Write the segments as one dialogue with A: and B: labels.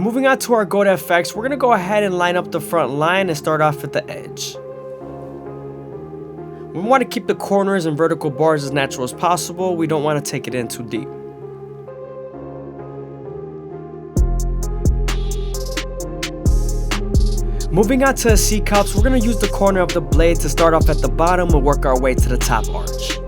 A: Moving on to our Go to Effects, we're going to go ahead and line up the front line and start off at the edge. We want to keep the corners and vertical bars as natural as possible. We don't want to take it in too deep. Moving on to the C-cups, we're going to use the corner of the blade to start off at the bottom and work our way to the top arch.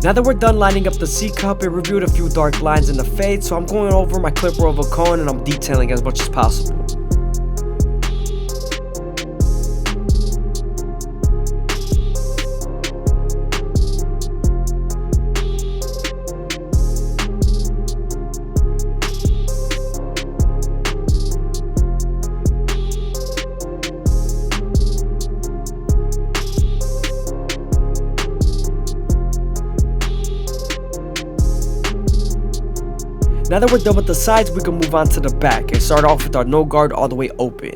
A: Now that we're done lining up the C-cup, it revealed a few dark lines in the fade, so I'm going over my clipper of a cone and I'm detailing as much as possible. Now that we're done with the sides, we can move on to the back and start off with our no guard all the way open.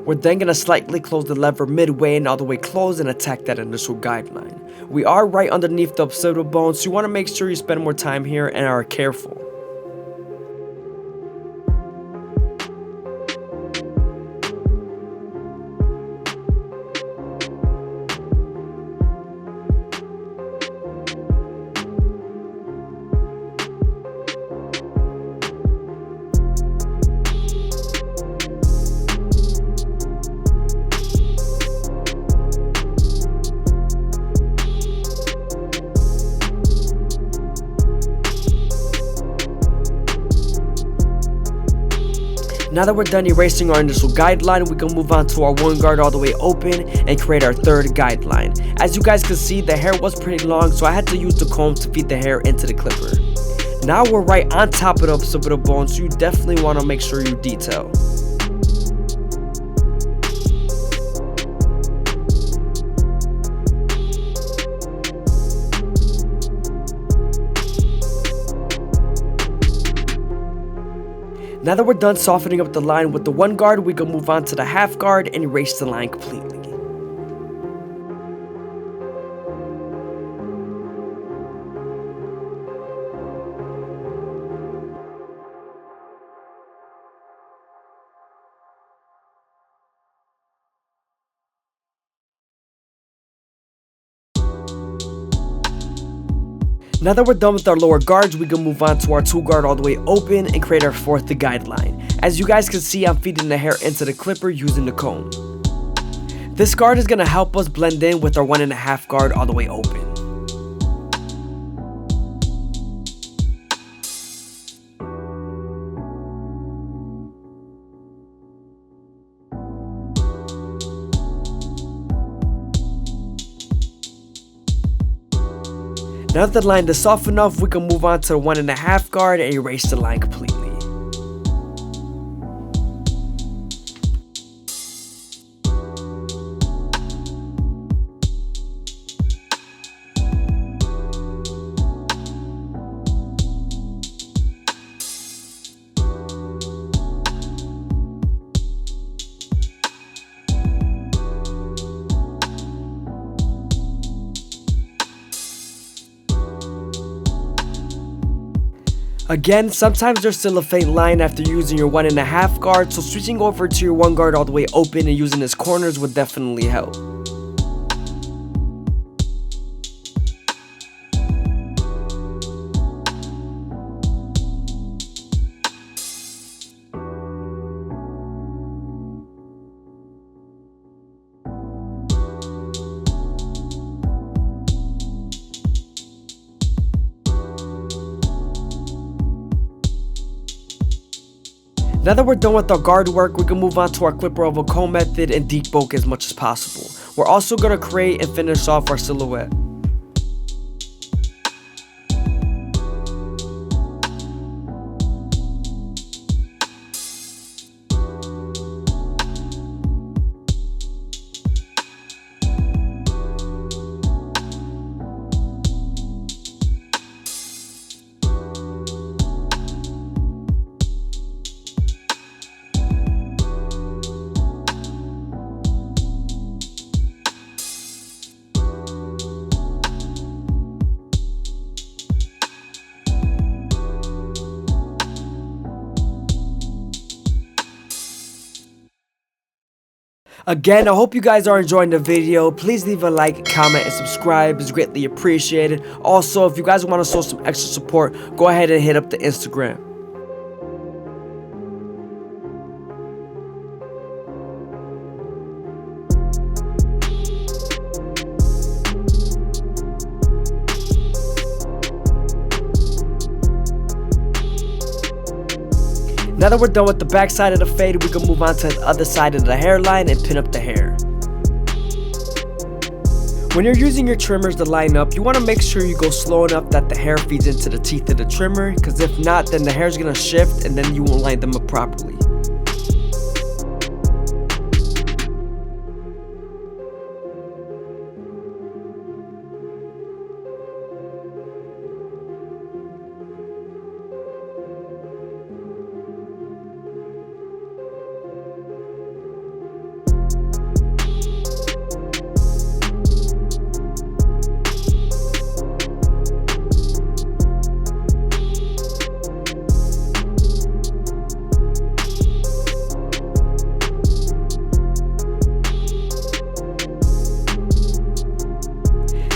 A: We're then going to slightly close the lever midway and all the way close and attack that initial guideline. We are right underneath the occipital bone, so you want to make sure you spend more time here and are careful. Now that we're done erasing our initial guideline, we can move on to our one guard all the way open and create our third guideline. As you guys can see, the hair was pretty long, so I had to use the comb to feed the hair into the clipper. Now we're right on top of the occipital bone, so you definitely want to make sure you detail. Now that we're done softening up the line with the one guard, we can move on to the half guard and erase the line completely. Now that we're done with our lower guards, we can move on to our two guard all the way open and create our fourth guideline. As you guys can see, I'm feeding the hair into the clipper using the comb. This guard is going to help us blend in with our 1.5 guard all the way open. Now that the line is soft enough, we can move on to the 1.5 guard and erase the line completely. Again, sometimes there's still a faint line after using your 1.5 guard, so switching over to your 1 guard all the way open and using its corners would definitely help. Now that we're done with our guard work, we can move on to our clipper oval comb method and debulk as much as possible. We're also going to create and finish off our silhouette. Again, I hope you guys are enjoying the video. Please leave a like, comment, and subscribe. It's greatly appreciated. Also, if you guys want to show some extra support, go ahead and hit up the Instagram. Now that we're done with the back side of the fade, we can move on to the other side of the hairline and pin up the hair. When you're using your trimmers to line up, you want to make sure you go slow enough that the hair feeds into the teeth of the trimmer, because if not, then the hair is going to shift and then you won't line them up properly.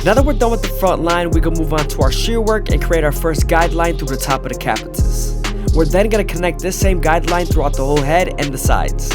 A: Now that we're done with the front line, we can move on to our shear work and create our first guideline through the top of the capitis. We're then going to connect this same guideline throughout the whole head and the sides.